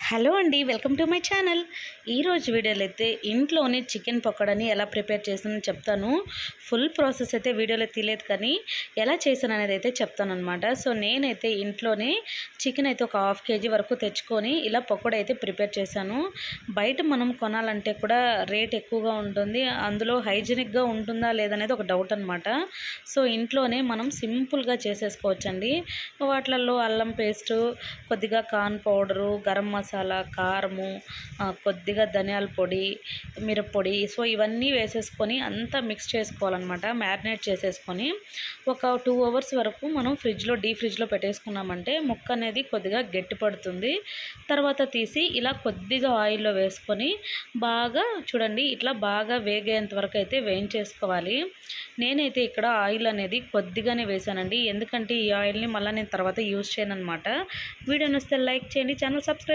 Hello అండి, welcome to my channel. ఈరోజు వీడియోలో అయితే ఇంట్లోనే చికెన్ పకోడాని ఎలా ప్రిపేర్ చేసానో చెప్తాను. ఫుల్ ప్రాసెస్ అయితే వీడియోలో తీయలేదు, కానీ ఎలా చేశాను అనేది అయితే చెప్తాను అనమాట. సో నేనైతే ఇంట్లోనే చికెన్ అయితే ఒక హాఫ్ కేజీ వరకు తెచ్చుకొని ఇలా పకోడా అయితే ప్రిపేర్ చేశాను. బయట మనం కొనాలంటే కూడా రేట్ ఎక్కువగా ఉంటుంది, అందులో హైజీనిక్గా ఉంటుందా లేదనేది ఒక డౌట్ అనమాట. సో ఇంట్లోనే మనం సింపుల్గా చేసేసుకోవచ్చండి. వాటిలలో అల్లం పేస్టు, కొద్దిగా కార్న్ పౌడరు, గరం మసాలా, కారము, కొద్దిగా ధనియాల పొడి, మిరప్పొడి, సో ఇవన్నీ వేసేసుకొని అంతా మిక్స్ చేసుకోవాలన్నమాట. మ్యారినేట్ చేసేసుకొని ఒక 2 అవర్స్ వరకు మనం డీప్ ఫ్రిడ్జ్లో పెట్టేసుకున్నామంటే ముక్క అనేది కొద్దిగా గట్టి పడుతుంది. తర్వాత తీసి ఇలా కొద్దిగా ఆయిల్లో వేసుకొని బాగా చూడండి, ఇట్లా బాగా వేగేంత వరకు అయితే వేయించేసుకోవాలి. నేనైతే ఇక్కడ ఆయిల్ అనేది కొద్దిగానే వేసానండి, ఎందుకంటే ఈ ఆయిల్ని మళ్ళీ నేను తర్వాత యూజ్ చేయను అనమాట. వీడియో నచ్చితే లైక్ చేయండి, ఛానల్ సబ్స్క్రైబ్ చేయండి.